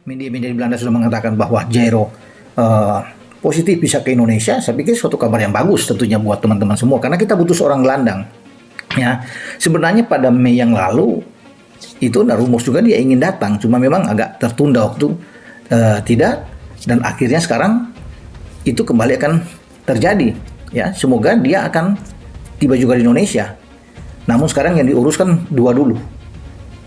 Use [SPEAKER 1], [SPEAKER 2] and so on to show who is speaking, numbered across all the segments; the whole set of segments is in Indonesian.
[SPEAKER 1] media-media di Belanda sudah mengatakan bahwa Jairo positif bisa ke Indonesia, saya pikir suatu kabar yang bagus tentunya buat teman-teman semua, karena kita butuh seorang gelandang. Ya, sebenarnya pada Mei yang lalu itu rumus juga dia ingin datang, cuma memang agak tertunda waktu tidak, dan akhirnya sekarang itu kembali akan terjadi. Ya, semoga dia akan tiba juga di Indonesia. Namun sekarang yang diuruskan dua dulu,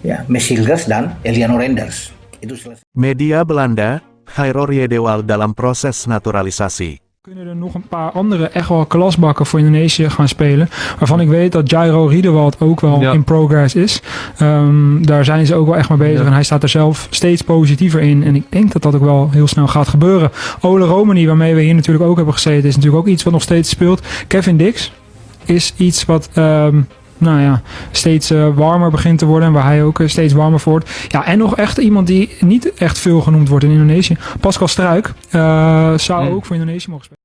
[SPEAKER 1] ya, Mes Hilgers dan Eliano Renders. Itu selesai.
[SPEAKER 2] Media Belanda, Jairo Riedewald dalam proses naturalisasi.
[SPEAKER 3] Kunnen er nog een paar andere echt wel klasbakken voor Indonesië gaan spelen. Waarvan ik weet dat Jairo Riedewald ook wel in progress is. Daar zijn ze ook wel echt mee bezig. En hij staat er zelf steeds positiever in. En ik denk dat dat ook wel heel snel gaat gebeuren. Ole Romani, waarmee we hier natuurlijk ook hebben gezeten, is natuurlijk ook iets wat nog steeds speelt. Kevin Dix is iets wat steeds warmer begint te worden. En waar hij ook steeds warmer voor wordt. Ja, en nog echt iemand die niet echt veel genoemd wordt in Indonesië. Pascal Struijk zou ook voor Indonesië mogen spelen.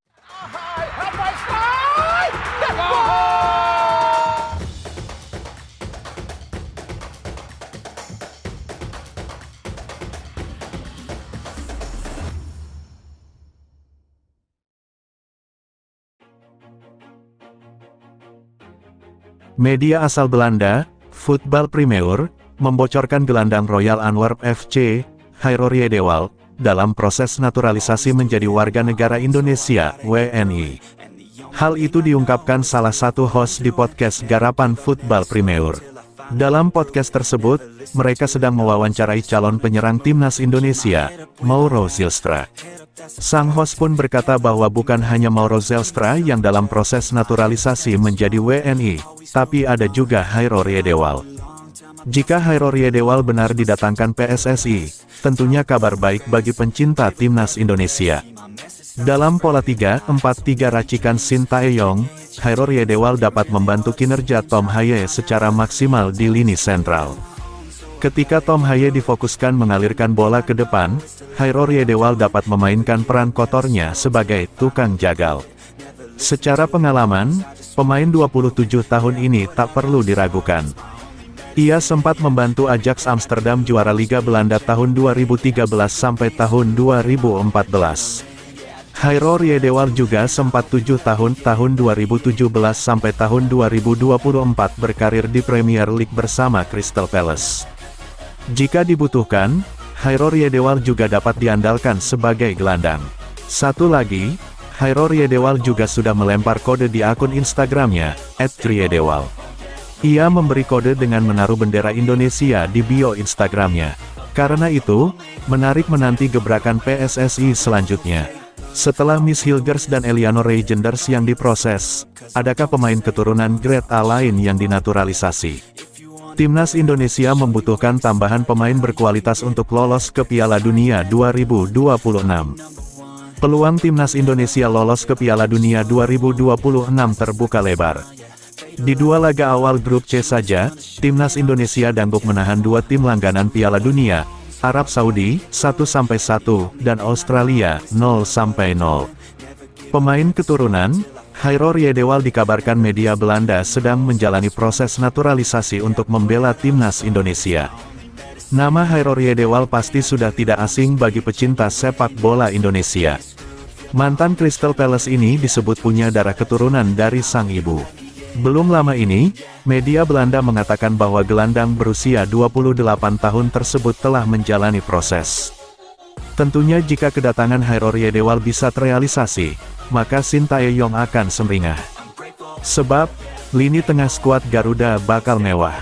[SPEAKER 2] Media asal Belanda, Voetbal Primeur, membocorkan gelandang Royal Antwerp FC, Jairo Riedewald, dalam proses naturalisasi menjadi warga negara Indonesia, WNI. Hal itu diungkapkan salah satu host di podcast Garapan Voetbal Primeur. Dalam podcast tersebut, mereka sedang mewawancarai calon penyerang timnas Indonesia, Mauro Zylstra. Sang host pun berkata bahwa bukan hanya Mauro Zylstra yang dalam proses naturalisasi menjadi WNI, tapi ada juga Jairo Riedewald. Jika Jairo Riedewald benar didatangkan PSSI, tentunya kabar baik bagi pencinta timnas Indonesia. Dalam pola 3-4-3 racikan Sintayong, Jairo Riedewald dapat membantu kinerja Tom Haye secara maksimal di lini sentral. Ketika Tom Haye difokuskan mengalirkan bola ke depan, Jairo Riedewald dapat memainkan peran kotornya sebagai tukang jagal. Secara pengalaman, pemain 27 tahun ini tak perlu diragukan. Ia sempat membantu Ajax Amsterdam juara Liga Belanda tahun 2013 sampai tahun 2014. Jairo Riedewald juga sempat 7 tahun 2017 sampai tahun 2024 berkarir di Premier League bersama Crystal Palace. Jika dibutuhkan, Jairo Riedewald juga dapat diandalkan sebagai gelandang. Satu lagi, Jairo Riedewald juga sudah melempar kode di akun Instagramnya, @riedewald. Ia memberi kode dengan menaruh bendera Indonesia di bio Instagramnya. Karena itu, menarik menanti gebrakan PSSI selanjutnya. Setelah Mes Hilgers dan Eliano Renders yang diproses, adakah pemain keturunan grade A lain yang dinaturalisasi? Timnas Indonesia membutuhkan tambahan pemain berkualitas untuk lolos ke Piala Dunia 2026. Peluang Timnas Indonesia lolos ke Piala Dunia 2026 terbuka lebar. Di dua laga awal grup C saja, Timnas Indonesia dangdut menahan dua tim langganan Piala Dunia, Arab Saudi, 1-1, dan Australia, 0-0. Pemain keturunan, Jairo Riedewald dikabarkan media Belanda sedang menjalani proses naturalisasi untuk membela timnas Indonesia. Nama Jairo Riedewald pasti sudah tidak asing bagi pecinta sepak bola Indonesia. Mantan Crystal Palace ini disebut punya darah keturunan dari sang ibu. Belum lama ini, media Belanda mengatakan bahwa gelandang berusia 28 tahun tersebut telah menjalani proses. Tentunya jika kedatangan Jairo Riedewald bisa terrealisasi, maka Sintayong akan sumringah. Sebab, lini tengah skuad Garuda bakal mewah.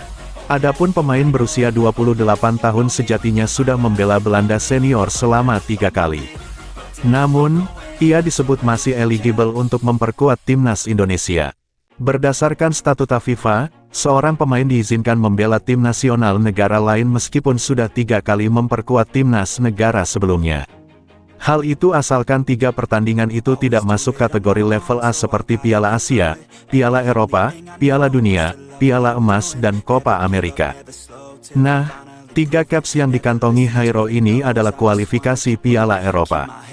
[SPEAKER 2] Adapun pemain berusia 28 tahun sejatinya sudah membela Belanda senior selama 3 kali. Namun, ia disebut masih eligible untuk memperkuat timnas Indonesia. Berdasarkan statuta FIFA, seorang pemain diizinkan membela tim nasional negara lain meskipun sudah 3 kali memperkuat timnas negara sebelumnya. Hal itu asalkan 3 pertandingan itu tidak masuk kategori level A seperti Piala Asia, Piala Eropa, Piala Dunia, Piala Emas dan Copa America. Nah, 3 caps yang dikantongi Jairo ini adalah kualifikasi Piala Eropa.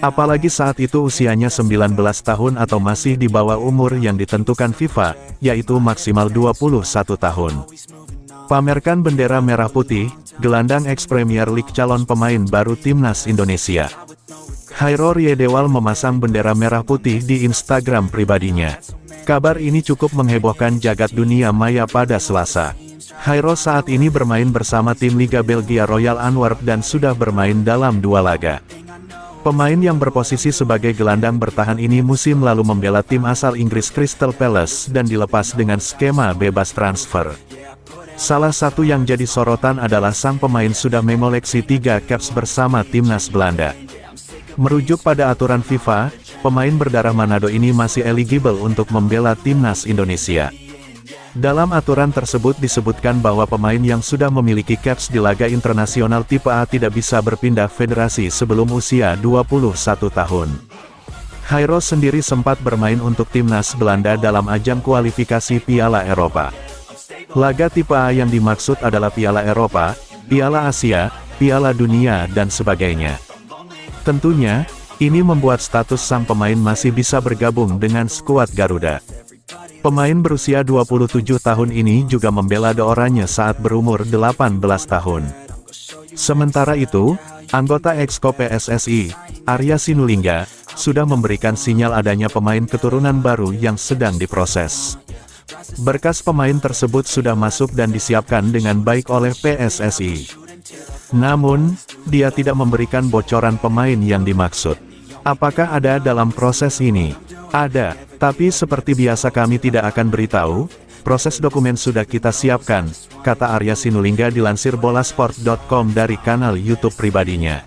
[SPEAKER 2] Apalagi saat itu usianya 19 tahun atau masih di bawah umur yang ditentukan FIFA, yaitu maksimal 21 tahun. Pamerkan bendera merah putih, gelandang ex-Premier League calon pemain baru Timnas Indonesia. Chairo Riedewal memasang bendera merah putih di Instagram pribadinya. Kabar ini cukup menghebohkan jagat dunia maya pada Selasa. Chairo saat ini bermain bersama tim Liga Belgia Royal Antwerp dan sudah bermain dalam 2 laga. Pemain yang berposisi sebagai gelandang bertahan ini musim lalu membela tim asal Inggris Crystal Palace dan dilepas dengan skema bebas transfer. Salah satu yang jadi sorotan adalah sang pemain sudah mengoleksi 3 caps bersama timnas Belanda. Merujuk pada aturan FIFA, pemain berdarah Manado ini masih eligible untuk membela timnas Indonesia. Dalam aturan tersebut disebutkan bahwa pemain yang sudah memiliki caps di laga internasional tipe A tidak bisa berpindah federasi sebelum usia 21 tahun. Chairo sendiri sempat bermain untuk timnas Belanda dalam ajang kualifikasi Piala Eropa. Laga tipe A yang dimaksud adalah Piala Eropa, Piala Asia, Piala Dunia dan sebagainya. Tentunya, ini membuat status sang pemain masih bisa bergabung dengan skuad Garuda. Pemain berusia 27 tahun ini juga membela The Oranje saat berumur 18 tahun. Sementara itu, anggota Exco PSSI, Arya Sinulinga, sudah memberikan sinyal adanya pemain keturunan baru yang sedang diproses. Berkas pemain tersebut sudah masuk dan disiapkan dengan baik oleh PSSI. Namun, dia tidak memberikan bocoran pemain yang dimaksud. Apakah ada dalam proses ini? Ada, tapi seperti biasa kami tidak akan beritahu. Proses dokumen sudah kita siapkan, kata Arya Sinulinga dilansir bolasport.com dari kanal YouTube pribadinya.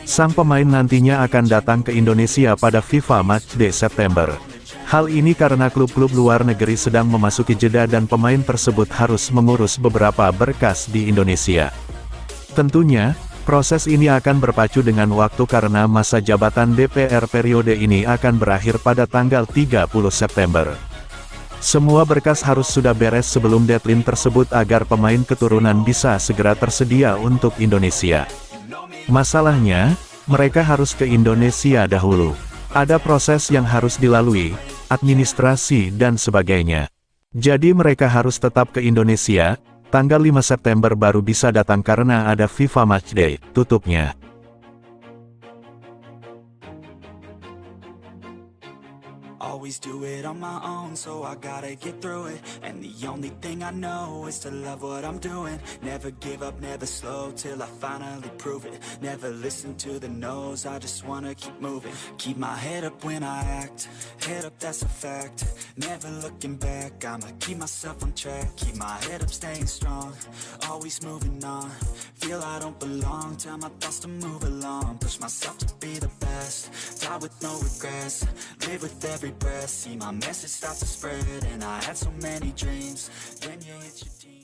[SPEAKER 2] Sang pemain nantinya akan datang ke Indonesia pada FIFA Matchday September. Hal ini karena klub-klub luar negeri sedang memasuki jeda dan pemain tersebut harus mengurus beberapa berkas di Indonesia. Tentunya, proses ini akan berpacu dengan waktu karena masa jabatan DPR periode ini akan berakhir pada tanggal 30 September. Semua berkas harus sudah beres sebelum deadline tersebut agar pemain keturunan bisa segera tersedia untuk Indonesia. Masalahnya, mereka harus ke Indonesia dahulu. Ada proses yang harus dilalui, administrasi dan sebagainya. Jadi mereka harus tetap ke Indonesia, tanggal 5 September baru bisa datang karena ada FIFA Matchday, tutupnya.
[SPEAKER 4] Always do it on my own, so I gotta get through it. And the only thing I know is to love what I'm doing. Never give up, never slow, till I finally prove it. Never listen to the no's, I just wanna keep moving. Keep my head up when I act, head up that's a fact. Never looking back, I'ma keep myself on track. Keep my head up staying strong, always moving on. Feel I don't belong, tell my thoughts to move along. Push myself to be the best, die with no regrets. Live with every breath, see my message start to spread. And I had so many dreams, then you hit your teens.